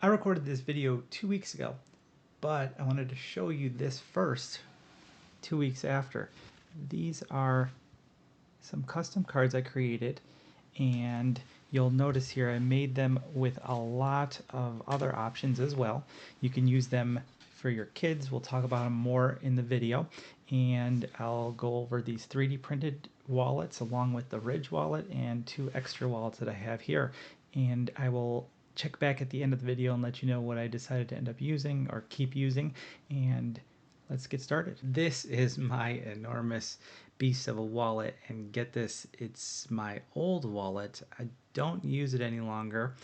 I recorded this video 2 weeks ago, but I wanted to show you this first 2 weeks after. These are some custom cards I created, and you'll notice here I made them with a lot of other options as well. You can use them for your kids. We'll talk about them more in the video, and I'll go over these 3D printed wallets along with the Ridge wallet and 2 extra wallets that I have here, and I will check back at the end of the video and let you know what I decided to end up using or keep using. And let's get started. This is my enormous beast of a wallet, and get this, it's my old wallet. I don't use it any longer,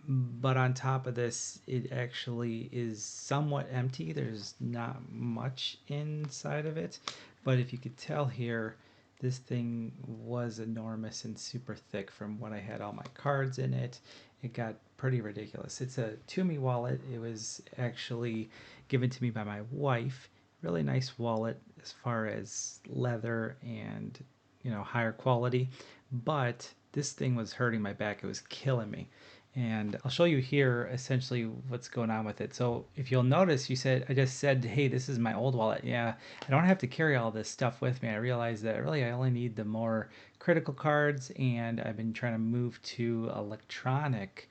but on top of this, it actually is somewhat empty. There's not much inside of it, but if you could tell here, this thing was enormous and super thick from when I had all my cards in it. It got pretty ridiculous. It's a Tumi wallet. It was actually given to me by my wife. Really nice wallet as far as leather and, higher quality, but this thing was hurting my back. It was killing me. And I'll show you here essentially what's going on with it. So if you'll notice, I just said, hey, this is my old wallet. Yeah, I don't have to carry all this stuff with me. I realized that really I only need the more critical cards, and I've been trying to move to electronic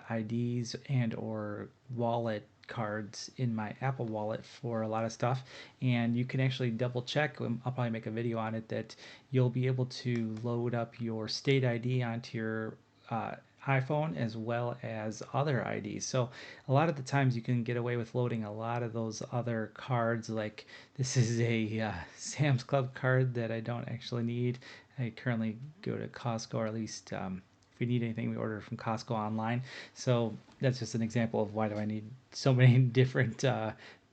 IDs and or wallet cards in my Apple Wallet for a lot of stuff. And you can actually double check, I'll probably make a video on it, that you'll be able to load up your state ID onto your iPhone as well as other IDs. So a lot of the times you can get away with loading a lot of those other cards. Like this is a Sam's Club card that I don't actually need. I currently go to Costco, or at least if we need anything, we order from Costco online. So that's just an example of why do I need so many different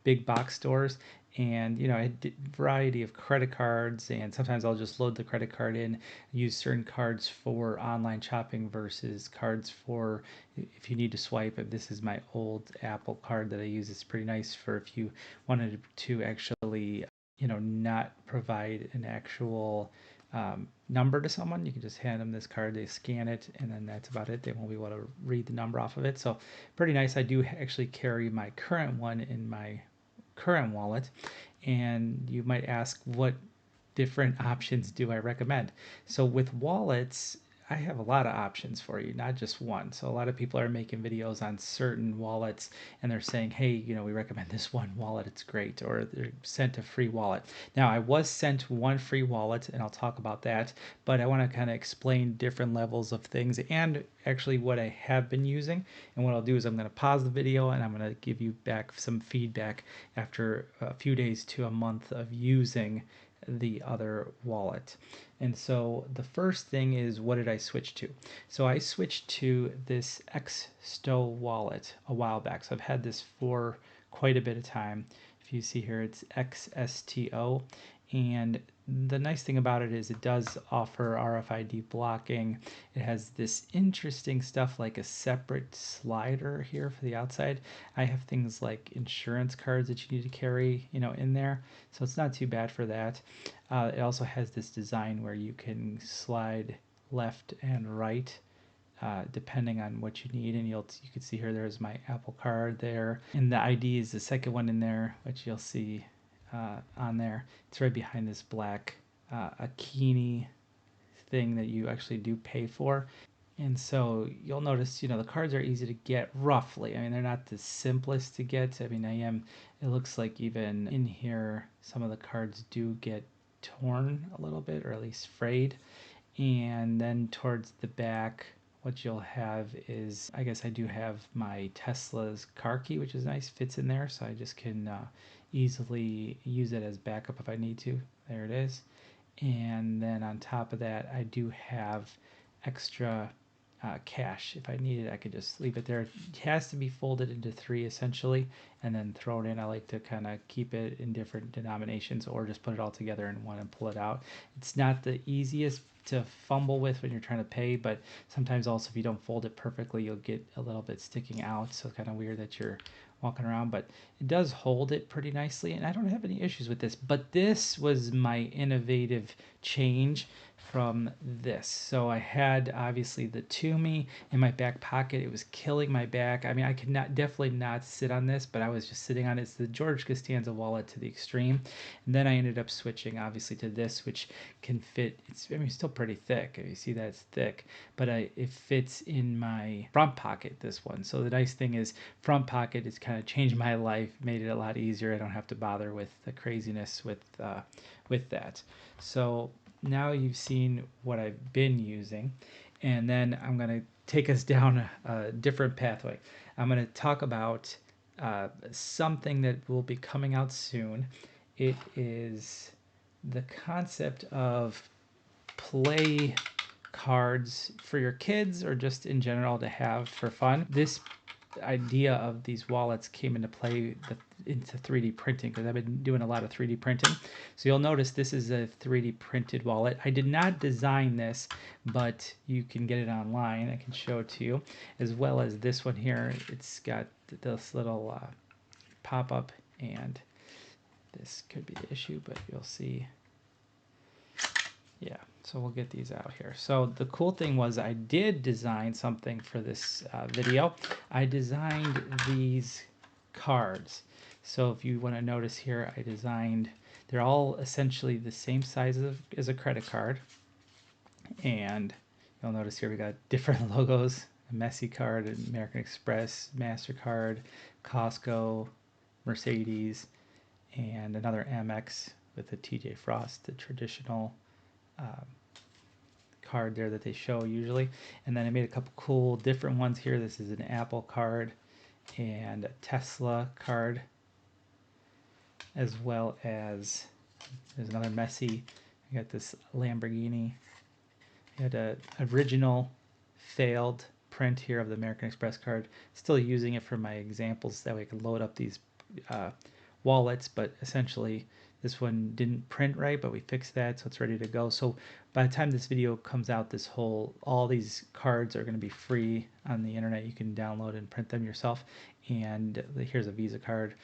big box stores. And a variety of credit cards, and sometimes I'll just load the credit card in, use certain cards for online shopping versus cards for if you need to swipe. If this is my old Apple card that I use, it's pretty nice for if you wanted to actually not provide an actual number to someone. You can just hand them this card, they scan it, and then that's about it. They won't be able to read the number off of it. So pretty nice. I do actually carry my current one in my current wallet, and you might ask, what different options do I recommend? So with wallets, I have a lot of options for you, not just one. So a lot of people are making videos on certain wallets, and they're saying, hey, we recommend this one wallet, it's great, or they're sent a free wallet. Now, I was sent one free wallet, and I'll talk about that, but I want to kind of explain different levels of things and actually what I have been using. And what I'll do is I'm going to pause the video, and I'm going to give you back some feedback after a few days to a month of using the other wallet. And so the first thing is, what did I switch to? So I switched to this Xsto wallet a while back. So I've had this for quite a bit of time. If you see here, it's XSTO. And the nice thing about it is it does offer RFID blocking. It has this interesting stuff like a separate slider here for the outside. I have things like insurance cards that you need to carry, in there. So it's not too bad for that. It also has this design where you can slide left and right depending on what you need. And you can see here, there's my Apple card there, and the ID is the second one in there, which you'll see on there. It's right behind this black Akini thing that you actually do pay for. And so you'll notice, the cards are easy to get roughly. I mean, they're not the simplest to get. I mean, it looks like even in here, some of the cards do get torn a little bit, or at least frayed. And then towards the back, what you'll have is, I guess I do have my Tesla's car key, which is nice, fits in there. So I just can easily use it as backup if I need to. There it is. And then on top of that, I do have extra cash. If I need it, I could just leave it there. It has to be folded into three essentially, and then throw it in. I like to kind of keep it in different denominations, or just put it all together in one and pull it out. It's not the easiest to fumble with when you're trying to pay, but sometimes also if you don't fold it perfectly, you'll get a little bit sticking out. So it's kind of weird that you're walking around, but it does hold it pretty nicely, and I don't have any issues with this. But this was my innovative change from this. So I had obviously the Toomey in my back pocket. It was killing my back. I mean, I could not definitely not sit on this, but I was just sitting on it. It's the George Costanza wallet to the extreme. And then I ended up switching obviously to this, which can fit. It's, I mean, it's still pretty thick. You see that it's thick, but it fits in my front pocket, this one. So the nice thing is front pocket has kind of changed my life, made it a lot easier. I don't have to bother with the craziness with that. So now you've seen what I've been using, and then I'm going to take us down a different pathway. I'm going to talk about something that will be coming out soon. It is the concept of play cards for your kids or just in general to have for fun. This idea of these wallets came into play into 3D printing because I've been doing a lot of 3D printing. So you'll notice this is a 3D printed wallet. I did not design this, but you can get it online. I can show it to you, as well as this one here. It's got this little pop-up, and this could be the issue, but you'll see. Yeah, so we'll get these out here. So the cool thing was I did design something for this video. I designed these cards. So if you want to notice here, I designed, they're all essentially the same size as a credit card. And you'll notice here we got different logos, a Messi card, an American Express, MasterCard, Costco, Mercedes, and another Amex with a TJ Frost, the traditional card there that they show usually. And then I made a couple cool different ones here. This is an Apple card and a Tesla card, as well as there's another Messi. I got this Lamborghini. I had an original failed print here of the American Express card. Still using it for my examples, that way I can load up these wallets, but essentially this one didn't print right, but we fixed that, so it's ready to go. So by the time this video comes out, all these cards are going to be free on the internet. You can download and print them yourself. And here's a Visa card.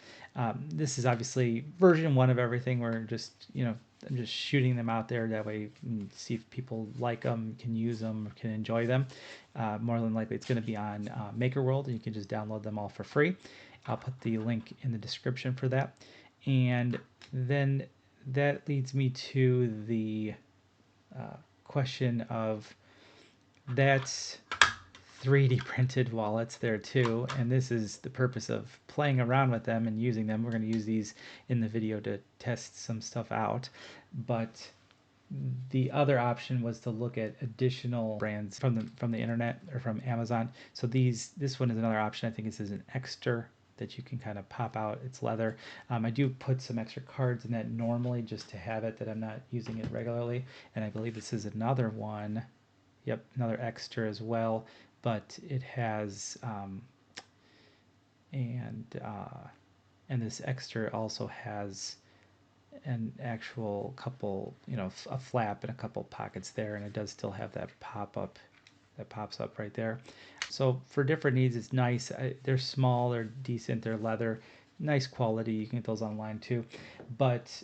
This is obviously version 1 of everything. We're just, I'm just shooting them out there. That way you can see if people like them, can use them, can enjoy them. More than likely it's going to be on MakerWorld, and you can just download them all for free. I'll put the link in the description for that. And then that leads me to the question of, that's 3D printed wallets there too, and this is the purpose of playing around with them and using them. We're going to use these in the video to test some stuff out, but the other option was to look at additional brands from the internet or from Amazon. So this one is another option. I think this is an Exter that you can kind of pop out. It's leather. I do put some extra cards in that normally just to have it, that I'm not using it regularly. And I believe this is another one. Yep, another Exter as well, but it has and this Exter also has an actual couple, a flap and a couple pockets there, and it does still have that pop-up that pops up right there. So for different needs, it's nice. They're small, they're decent, they're leather, nice quality. You can get those online too. But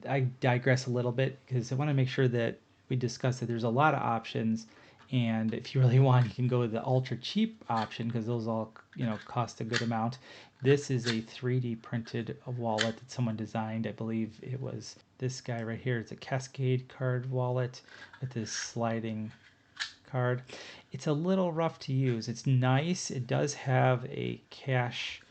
I digress a little bit because I want to make sure that we discuss that there's a lot of options, and if you really want, you can go with the ultra cheap option because those all cost a good amount. This is a 3D printed wallet that someone designed. I believe it was this guy right here. It's a Cascade card wallet with this sliding card. It's a little rough to use. It's nice. It does have a cash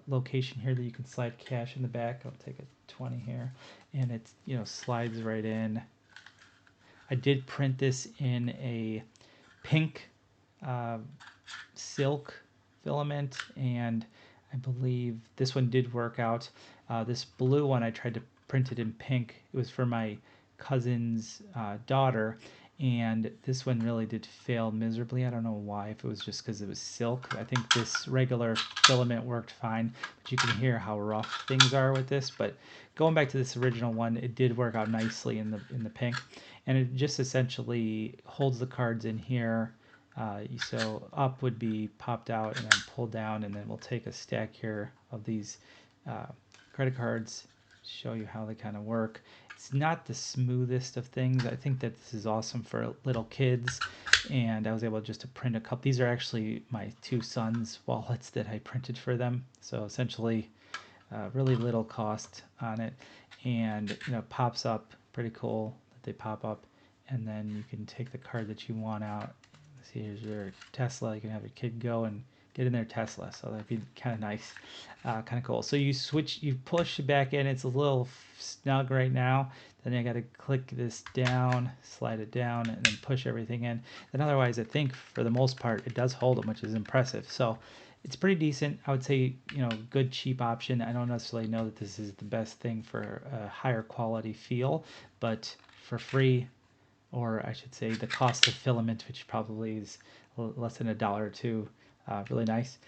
location here that you can slide cash in the back. I'll take a 20 here, and it slides right in. I did print this in a pink silk filament, and I believe this one did work out. This blue one I tried to print it in pink. It was for my cousin's daughter, and this one really did fail miserably. I don't know why, if it was just because it was silk. I think this regular filament worked fine, but you can hear how rough things are with this. But going back to this original one, it did work out nicely in the pink, and it just essentially holds the cards in here. So up would be popped out and then pulled down, and then we'll take a stack here of these uh, credit cards, show you how they kind of work. It's not the smoothest of things. I think that this is awesome for little kids, and I was able just to print a couple. These are actually my two sons' wallets that I printed for them. So essentially, really little cost on it, and pops up pretty cool that they pop up, and then you can take the card that you want out. See, here's your Tesla. You can have your kid go and get in their Tesla, so that'd be kind of nice, kind of cool. So you push it back in. It's a little snug right now. Then I got to click this down, slide it down, and then push everything in. Then otherwise, I think for the most part, it does hold them, which is impressive. So it's pretty decent. I would say, good cheap option. I don't necessarily know that this is the best thing for a higher quality feel, but for free, or I should say the cost of filament, which probably is less than $1 or $2, really nice.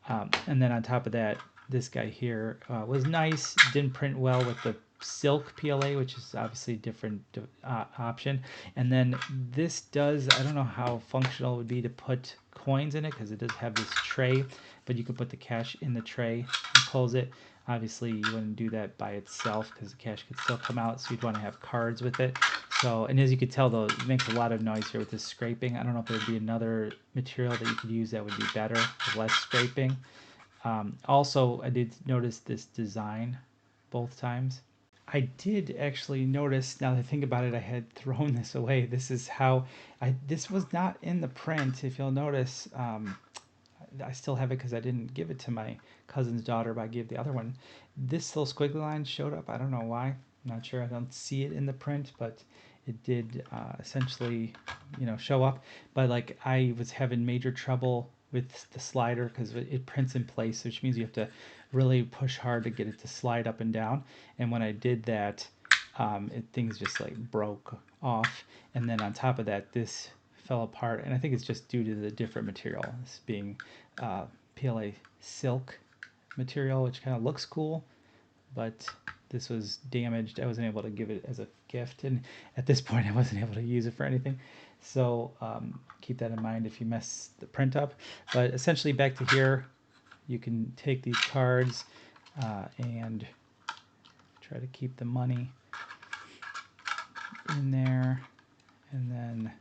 And then on top of that, this guy here was nice. Didn't print well with the silk PLA, which is obviously a different option. And then this does, I don't know how functional it would be to put coins in it, because it does have this tray, but you can put the cash in the tray and close it. Obviously, you wouldn't do that by itself because the cash could still come out, so you'd want to have cards with it. So, and as you can tell, though, it makes a lot of noise here with this scraping. I don't know if there would be another material that you could use that would be better with less scraping. Also, I did notice this design both times. I did actually notice, now that I think about it, I had thrown this away. This is how this was not in the print. If you'll notice, I still have it because I didn't give it to my cousin's daughter, but I gave the other one. This little squiggly line showed up. I don't know why. I'm not sure. I don't see it in the print, but it did essentially, show up. But like I was having major trouble with the slider because it prints in place, which means you have to really push hard to get it to slide up and down. And when I did that, things just like broke off. And then on top of that, this fell apart, and I think it's just due to the different material. This being PLA silk material, which kind of looks cool, but this was damaged. I wasn't able to give it as a gift, and at this point I wasn't able to use it for anything. So keep that in mind if you mess the print up. But essentially back to here, you can take these cards and try to keep the money in there, and then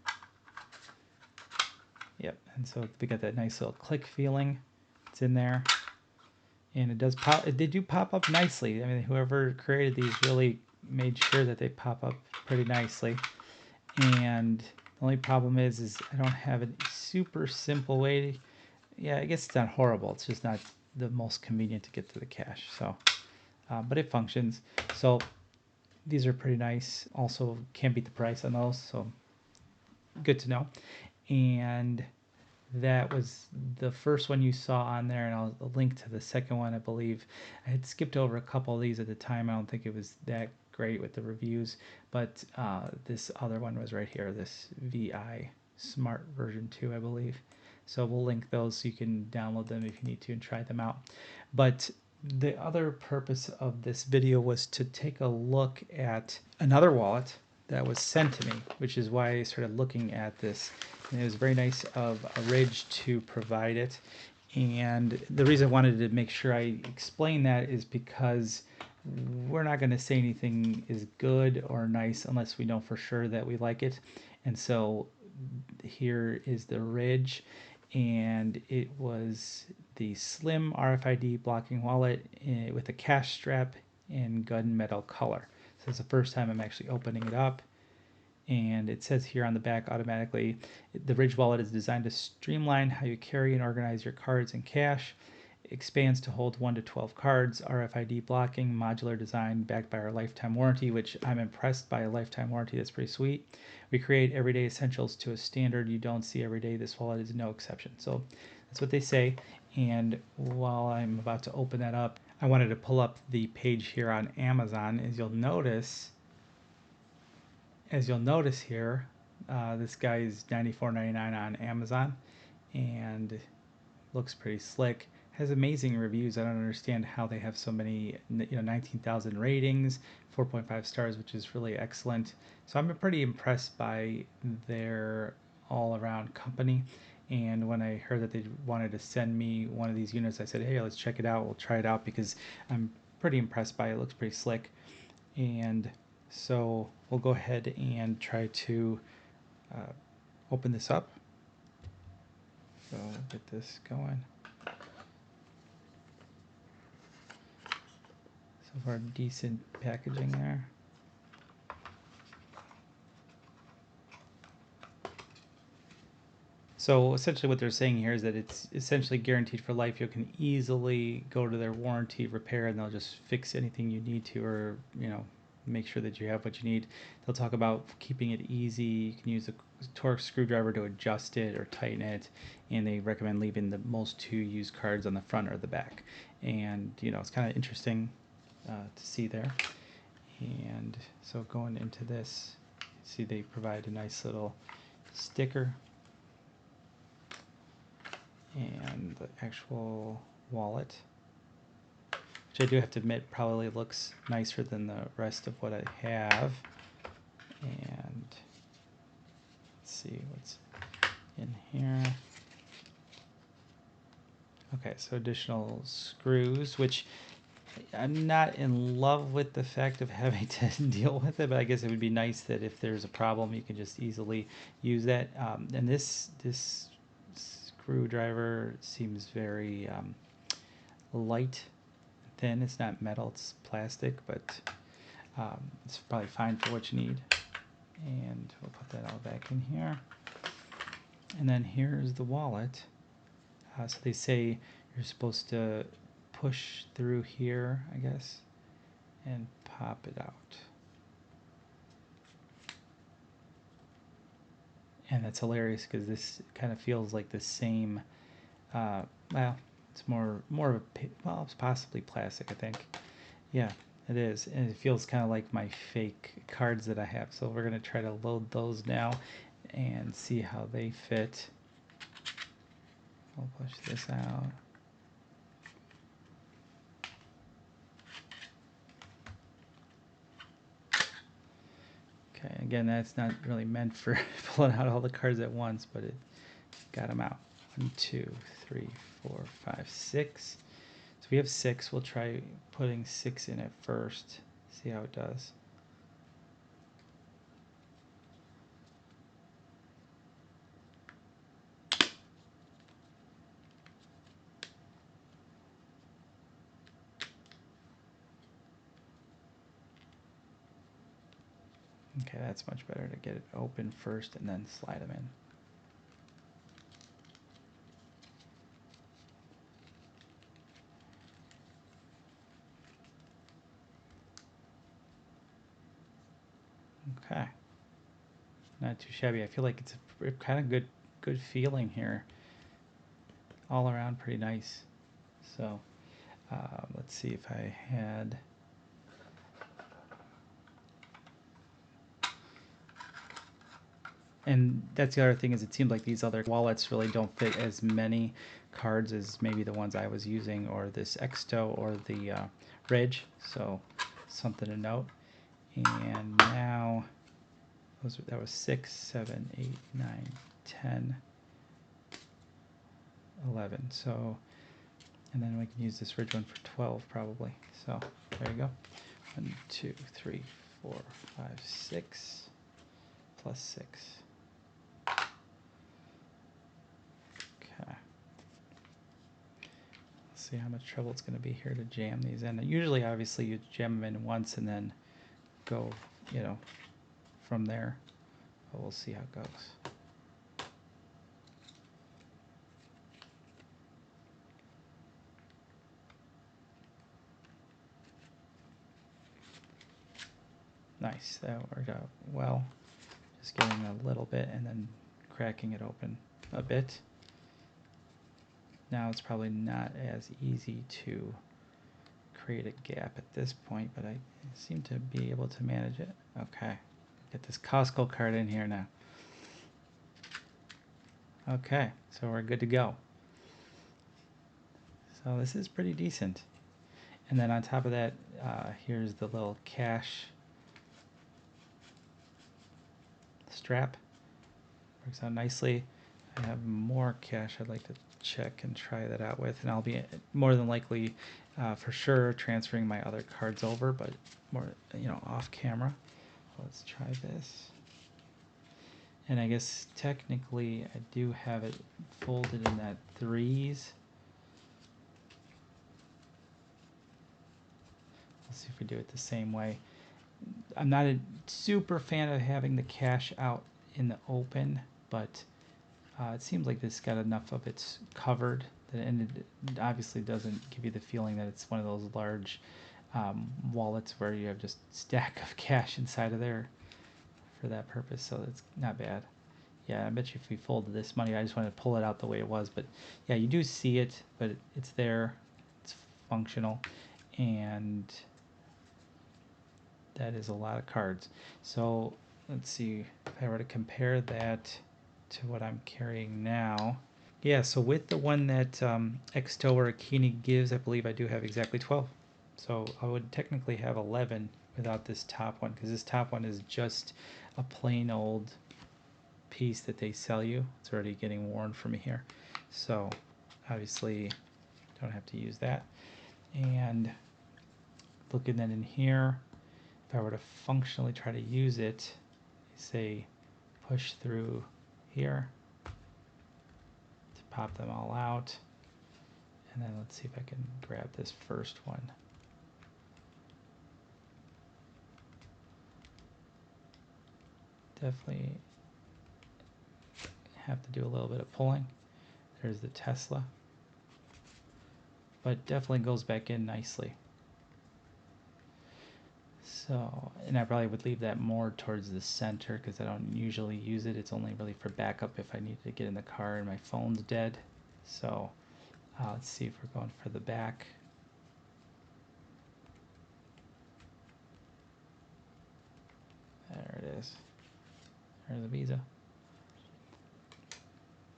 yep, and so we got that nice little click feeling. It's in there, and it does pop. They do pop up nicely. I mean, whoever created these really made sure that they pop up pretty nicely. And the only problem is I don't have a super simple way to, yeah, I guess it's not horrible. It's just not the most convenient to get to the cache. So, but it functions. So these are pretty nice. Also, can't beat the price on those. So good to know. And that was the first one you saw on there, and I'll link to the second one, I believe. I had skipped over a couple of these at the time. I don't think it was that great with the reviews, but this other one was right here, this VI Smart version 2, I believe. So we'll link those so you can download them if you need to and try them out. But the other purpose of this video was to take a look at another wallet that was sent to me, which is why I started looking at this. And it was very nice of Ridge to provide it. And the reason I wanted to make sure I explain that is because we're not going to say anything is good or nice unless we know for sure that we like it. And so here is the Ridge, and it was the slim RFID blocking wallet with a cash strap in gunmetal color. So it's the first time I'm actually opening it up. And it says here on the back automatically, the Ridge wallet is designed to streamline how you carry and organize your cards and cash. It expands to hold 1 to 12 cards, RFID blocking, modular design, backed by our lifetime warranty, which I'm impressed by a lifetime warranty. That's pretty sweet. We create everyday essentials to a standard you don't see every day. This wallet is no exception. So that's what they say. And while I'm about to open that up, I wanted to pull up the page here on Amazon. As you'll notice here, this guy is $94.99 on Amazon, and looks pretty slick. Has amazing reviews. I don't understand how they have so many, 19,000 ratings, 4.5 stars, which is really excellent. So I'm pretty impressed by their all-around company. And when I heard that they wanted to send me one of these units, I said, hey, let's check it out. We'll try it out because I'm pretty impressed by it. It looks pretty slick. And so we'll go ahead and try to open this up. So get this going. So far, decent packaging there. So essentially what they're saying here is that it's essentially guaranteed for life. You can easily go to their warranty repair and they'll just fix anything you need to, or make sure that you have what you need. They'll talk about keeping it easy. You can use a Torx screwdriver to adjust it or tighten it, and they recommend leaving the most two used cards on the front or the back. And it's kind of interesting to see there. And so going into this, see they provide a nice little sticker and the actual wallet, which I do have to admit probably looks nicer than the rest of what I have. And let's see what's in here. Okay, so additional screws, which I'm not in love with the fact of having to deal with it, but I guess it would be nice that if there's a problem, you can just easily use that. And this screwdriver seems very light, thin. It's not metal, it's plastic, but it's probably fine for what you need. And we'll put that all back in here. And then here's the wallet. So they say you're supposed to push through here, I guess, and pop it out. And that's hilarious because this kind of feels like the same, well, it's more of a, well, it's possibly plastic, I think. Yeah, it is. And it feels kind of like my fake cards that I have. So we're going to try to load those now and see how they fit. I'll push this out. Okay, again, that's not really meant for pulling out all the cards at once, but it got them out. 1, 2, 3, 4, 5, 6. So we have 6. We'll try putting 6 in it first, see how it does. Okay, that's much better to get it open first and then slide them in. Okay, not too shabby. I feel like it's a kind of good feeling here. All around pretty nice. So let's see if I had. And that's the other thing, is it seems like these other wallets really don't fit as many cards as maybe the ones I was using, or this Exto or the Ridge. So something to note. And now that was 6, 7, 8, 9, 10, 11. So, and then we can use this Ridge one for 12 probably. So there you go. 1, 2, 3, 4, 5, 6 plus 6. Okay. Let's see how much trouble it's going to be here to jam these in. Usually, obviously, you jam them in once and then go, from there. But we'll see how it goes. Nice, that worked out well. Just getting a little bit and then cracking it open a bit. Now it's probably not as easy to create a gap at this point, but I seem to be able to manage it. Okay, get this Costco card in here now. Okay, so we're good to go. So this is pretty decent. And then on top of that, here's the little cash strap. Works out nicely. I have more cash I'd like to check and try that out with, and I'll be more than likely for sure transferring my other cards over, but more, you know, off camera. Let's try this. And I guess technically I do have it folded in that threes. Let's see if we do it the same way. I'm not a super fan of having the cash out in the open, but it seems like this got enough of it's covered, and it obviously doesn't give you the feeling that it's one of those large wallets where you have just stack of cash inside of there for that purpose, so it's not bad. Yeah, I bet you if we folded this money, I just wanted to pull it out the way it was, but yeah, you do see it, but it's there, it's functional, and that is a lot of cards. So let's see if I were to compare that to what I'm carrying now. Yeah, so with the one that Xtoa or Akini gives, I believe I do have exactly 12. So I would technically have 11 without this top one, because this top one is just a plain old piece that they sell you. It's already getting worn for me here. So obviously don't have to use that. And looking then in here, if I were to functionally try to use it, say push through here to pop them all out, and then let's see if I can grab this first one. Definitely have to do a little bit of pulling. There's the Tesla, but definitely goes back in nicely. So, and I probably would leave that more towards the center because I don't usually use it. It's only really for backup if I need to get in the car and my phone's dead. So let's see if we're going for the back. There it is. There's a Visa.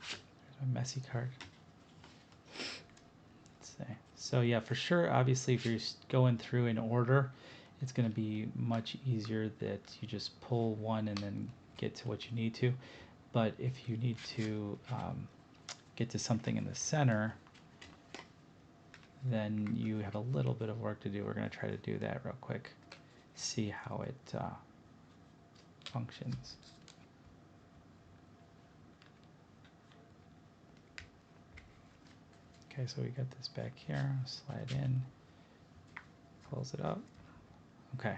There's my messy card. Let's see. So yeah, for sure, obviously if you're going through in order, it's going to be much easier that you just pull one and then get to what you need to. But if you need to get to something in the center, then you have a little bit of work to do. We're going to try to do that real quick, see how it functions. Okay, so we got this back here, slide in, close it up. Okay,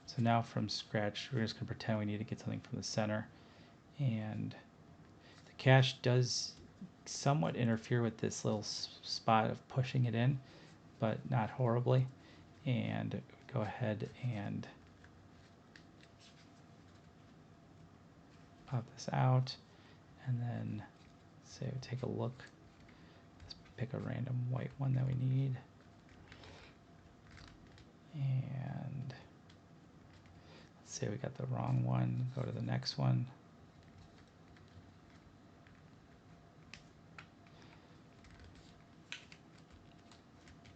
so now from scratch, we're just going to pretend we need to get something from the center, and the cache does somewhat interfere with this little spot of pushing it in, but not horribly. And go ahead and pop this out, and then say we take a look. Let's pick a random white one that we need, and let's say we got the wrong one. Go to the next one.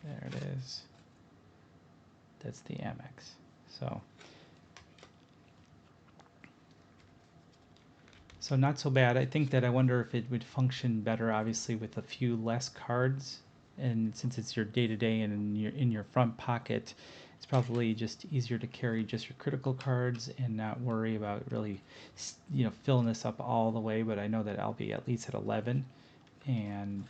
There it is. That's the Amex. So not so bad. I think that I wonder if it would function better, obviously, with a few less cards. And since it's your day-to-day and in your front pocket, it's probably just easier to carry just your critical cards and not worry about really, filling this up all the way. But I know that I'll be at least at 11. And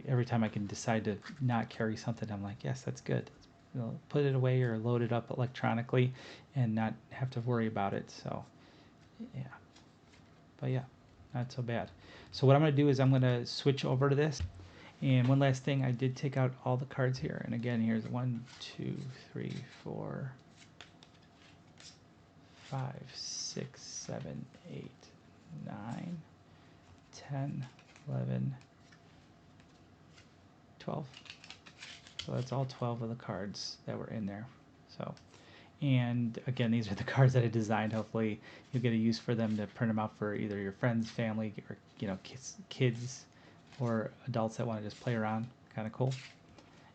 every time I can decide to not carry something, I'm like, yes, that's good. Put it away or load it up electronically and not have to worry about it. So, yeah. But yeah, not so bad. So what I'm going to do is I'm going to switch over to this. And one last thing, I did take out all the cards here. And again, here's 1, 2, 3, 4, 5, 6, 7, 8, 9, 10, 11, 12. So that's all 12 of the cards that were in there. So, and again, these are the cards that I designed. Hopefully you'll get a use for them to print them out for either your friends, family, or kids or adults that want to just play around. Kind of cool.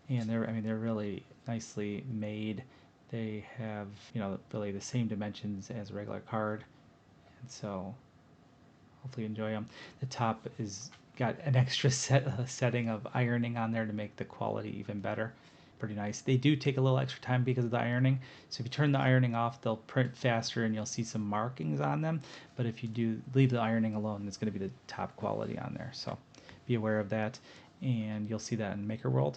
And they're really nicely made. They have really the same dimensions as a regular card, and so hopefully you enjoy them. The top is got an extra setting of ironing on there to make the quality even better. Pretty nice. They do take a little extra time because of the ironing. So if you turn the ironing off, they'll print faster and you'll see some markings on them. But if you do leave the ironing alone, it's going to be the top quality on there. So be aware of that. And you'll see that in MakerWorld.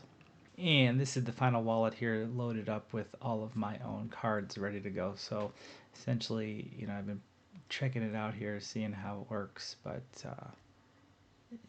And this is the final wallet here, loaded up with all of my own cards ready to go. So essentially, I've been checking it out here, seeing how it works. But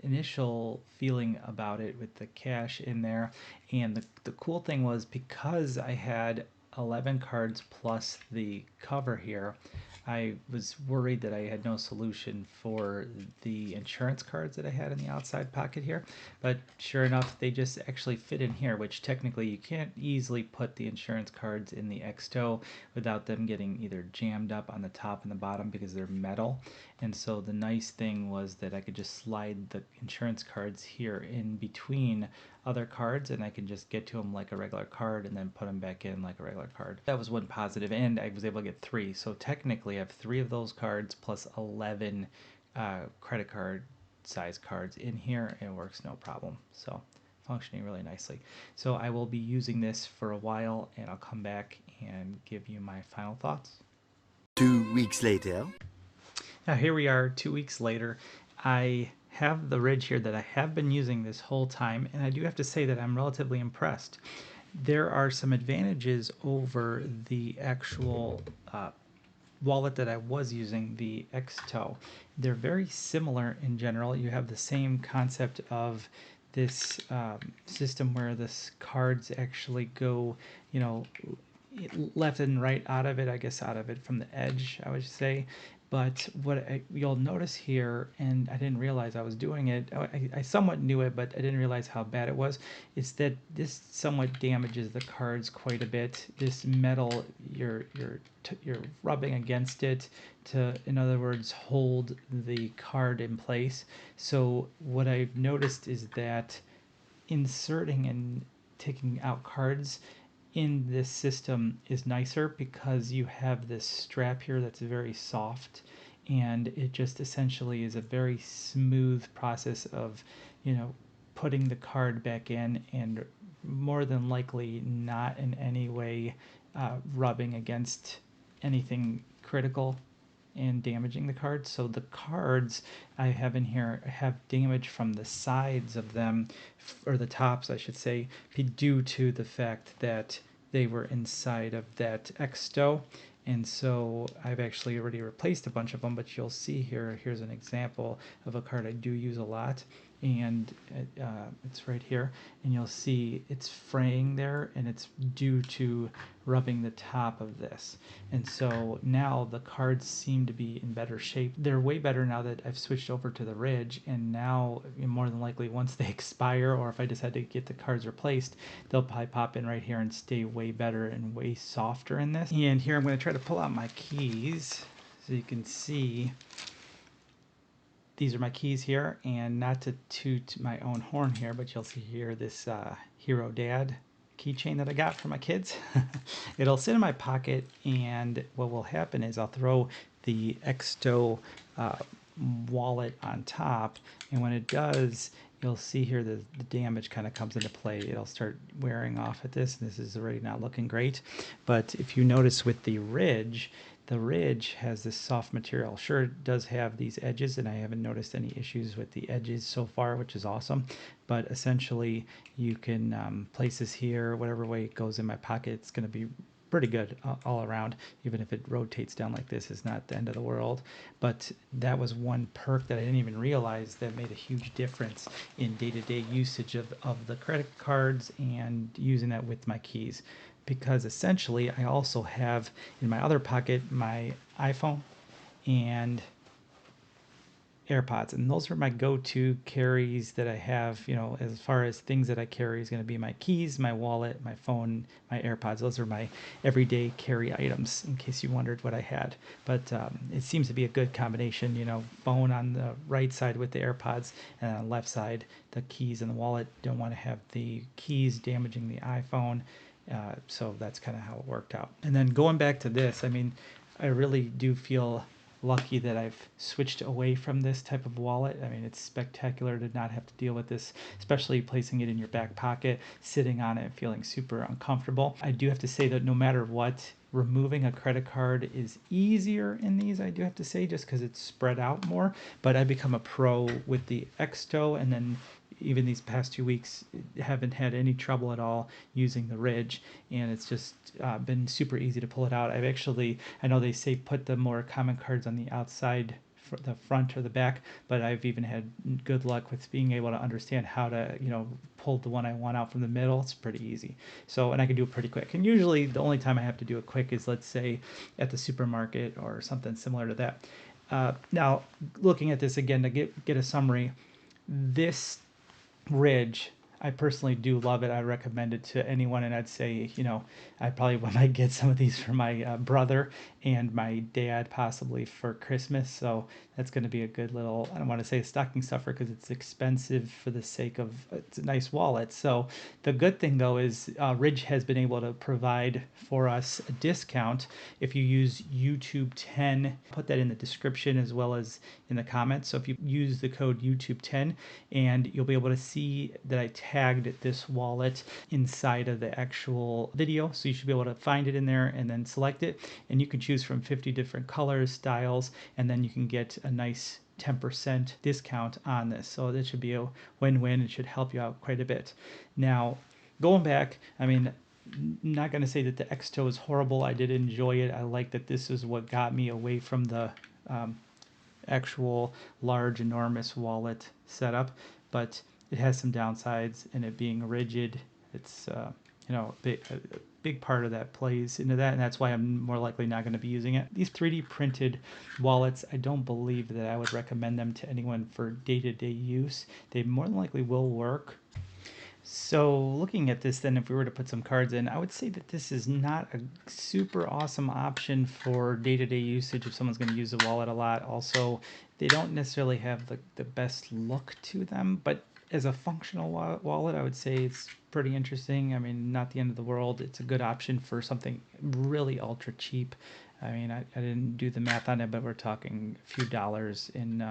initial feeling about it with the cash in there, and the cool thing was, because I had 11 cards plus the cover here, I was worried that I had no solution for the insurance cards that I had in the outside pocket here, but sure enough, they just actually fit in here, which technically you can't easily put the insurance cards in the Xtoe without them getting either jammed up on the top and the bottom because they're metal. And so the nice thing was that I could just slide the insurance cards here in between other cards, and I can just get to them like a regular card and then put them back in like a regular card. That was one positive, and I was able to get 3. So technically I have 3 of those cards plus 11 credit card size cards in here, and it works no problem. So functioning really nicely. So I will be using this for a while, and I'll come back and give you my final thoughts. 2 weeks later. Now here we are 2 weeks later. I have the Ridge here that I have been using this whole time, and I do have to say that I'm relatively impressed. There are some advantages over the actual wallet that I was using, the Xtoe. They're very similar in general. You have the same concept of this system where the cards actually go, left and right out of it, I guess out of it from the edge, I would say. But what you'll notice here, and I didn't realize I was doing it, I somewhat knew it, but I didn't realize how bad it was, is that this somewhat damages the cards quite a bit. This metal, you're rubbing against it to, in other words, hold the card in place. So what I've noticed is that inserting and taking out cards in this system is nicer because you have this strap here that's very soft, and it just essentially is a very smooth process of putting the card back in, and more than likely not in any way rubbing against anything critical and damaging the cards. So the cards I have in here have damage from the sides of them, or the tops I should say, due to the fact that they were inside of that Xtoe. And so I've actually already replaced a bunch of them, but you'll see here's an example of a card I do use a lot, and it's right here, and you'll see it's fraying there, and it's due to rubbing the top of this. And so now the cards seem to be in better shape. They're way better now that I've switched over to the Ridge, and now more than likely once they expire, or if I just had to get the cards replaced, they'll probably pop in right here and stay way better and way softer in this. And here I'm going to try to pull out my keys so you can see these are my keys here, and not to toot my own horn here, but you'll see here this Hero Dad keychain that I got for my kids. It'll sit in my pocket, and what will happen is I'll throw the Xtoe wallet on top, and when it does, you'll see here the damage kind of comes into play. It'll start wearing off at this. This is already not looking great, but if you notice with the Ridge, the Ridge has this soft material. Sure, it does have these edges, and I haven't noticed any issues with the edges so far, which is awesome. But essentially, you can place this here, whatever way it goes in my pocket. It's going to be pretty good all around. Even if it rotates down like this, it's not the end of the world. But that was one perk that I didn't even realize that made a huge difference in day-to-day usage of the credit cards and using that with my keys. Because essentially I also have in my other pocket my iPhone and AirPods, and those are my go-to carries that I have. As far as things that I carry is going to be my keys, my wallet, my phone, my AirPods. Those are my everyday carry items, in case you wondered what I had. But it seems to be a good combination, phone on the right side with the AirPods, and on the left side the keys and the wallet. Don't want to have the keys damaging the iPhone. So that's kind of how it worked out. And then going back to this, I mean, I really do feel lucky that I've switched away from this type of wallet. I mean, it's spectacular to not have to deal with this, especially placing it in your back pocket, sitting on it, feeling super uncomfortable. I do have to say that no matter what, removing a credit card is easier in these, I do have to say, just because it's spread out more. But I've become a pro with the Exto, and then even these past 2 weeks haven't had any trouble at all using the Ridge, and it's just been super easy to pull it out. I know they say put the more common cards on the outside, the front or the back, but I've even had good luck with being able to understand how to, pull the one I want out from the middle. It's pretty easy. So, and I can do it pretty quick. And usually the only time I have to do it quick is, let's say, at the supermarket or something similar to that. Now, looking at this again to get a summary, this Ridge, I personally do love it. I recommend it to anyone, and I'd say, I probably might get some of these for my brother and my dad possibly for Christmas. So that's going to be a good little, I don't want to say a stocking stuffer because it's expensive for the sake of it's a nice wallet. So the good thing though is Ridge has been able to provide for us a discount if you use YouTube 10. Put that in the description as well as in the comments. So if you use the code YouTube 10, and you'll be able to see that I tagged this wallet inside of the actual video. So you should be able to find it in there and then select it. And you can choose from 50 different colors, styles, and then you can get a nice 10% discount on this. So that should be a win-win. It should help you out quite a bit. Now, going back, I mean, not going to say that the Exto is horrible. I did enjoy it. I like that this is what got me away from the actual large, enormous wallet setup, but it has some downsides, and it being rigid, it's a big part of that plays into that, and that's why I'm more likely not going to be using it. These 3D printed wallets, I don't believe that I would recommend them to anyone for day-to-day use. They more than likely will work. So looking at this then, if we were to put some cards in, I would say that this is not a super awesome option for day-to-day usage if someone's going to use the wallet a lot. Also, they don't necessarily have the best look to them, but as a functional wallet, I would say it's pretty interesting. I mean, not the end of the world. It's a good option for something really ultra cheap. I mean, I didn't do the math on it, but we're talking a few dollars in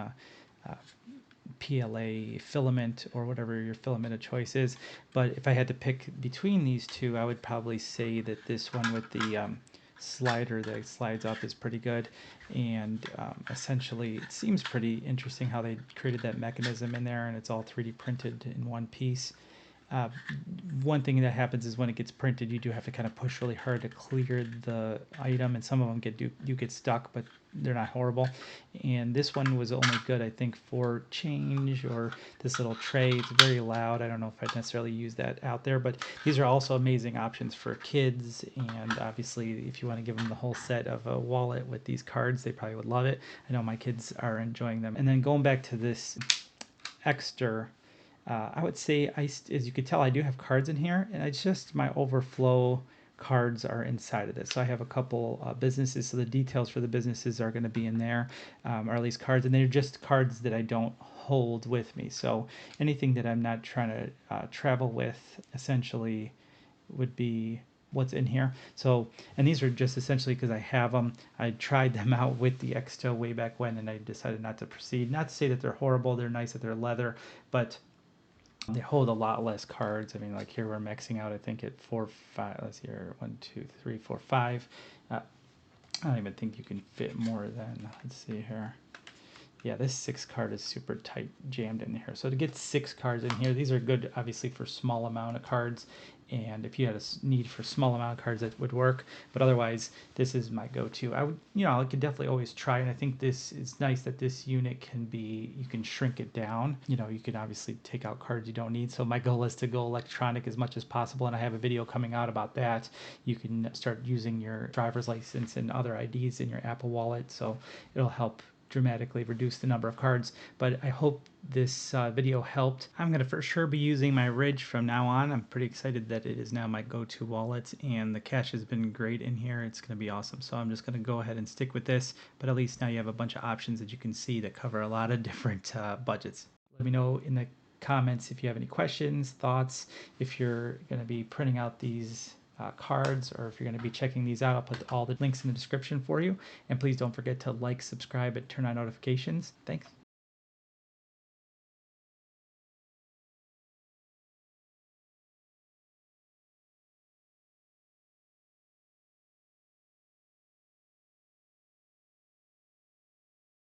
PLA filament or whatever your filament of choice is. But if I had to pick between these two, I would probably say that this one with the slider that slides up is pretty good. And essentially, it seems pretty interesting how they created that mechanism in there, and it's all 3D printed in one piece. Uh, One thing that happens is when it gets printed, you do have to kind of push really hard to clear the item, and some of them get stuck, but they're not horrible. And this one was only good, I think, for change or this little tray. It's very loud. I don't know if I'd necessarily use that out there, but these are also amazing options for kids. And obviously, if you want to give them the whole set of a wallet with these cards, they probably would love it. I know my kids are enjoying them. And then going back to this Exter, I would say, as you could tell, I do have cards in here, and it's just my overflow cards are inside of this. So I have a couple businesses, so the details for the businesses are going to be in there, or at least cards, and they're just cards that I don't hold with me. So anything that I'm not trying to travel with, essentially, would be what's in here. So, and these are just essentially because I have them. I tried them out with the Exto way back when, and I decided not to proceed. Not to say that they're horrible. They're nice that they're leather, but they hold a lot less cards. I mean, like here we're maxing out, I think, at 4, 5. Let's see here, 1, 2, 3, 4, 5. I don't even think you can fit more than. Let's see here. Yeah, this 6 card is super tight jammed in here. So to get 6 cards in here, these are good, obviously, for small amount of cards. And if you had a need for small amount of cards, that would work. But otherwise, this is my go-to. I would, I could definitely always try. And I think this is nice that this unit can be, you can shrink it down. You can obviously take out cards you don't need. So my goal is to go electronic as much as possible. And I have a video coming out about that. You can start using your driver's license and other IDs in your Apple Wallet. So it'll help dramatically reduce the number of cards. But I hope this video helped. I'm going to for sure be using my Ridge from now on. I'm pretty excited that it is now my go-to wallet, and the cache has been great in here. It's going to be awesome. So I'm just going to go ahead and stick with this, but at least now you have a bunch of options that you can see that cover a lot of different budgets. Let me know in the comments if you have any questions, thoughts, if you're going to be printing out these cards, or if you're going to be checking these out, I'll put all the links in the description for you. And please don't forget to like, subscribe, and turn on notifications. Thanks.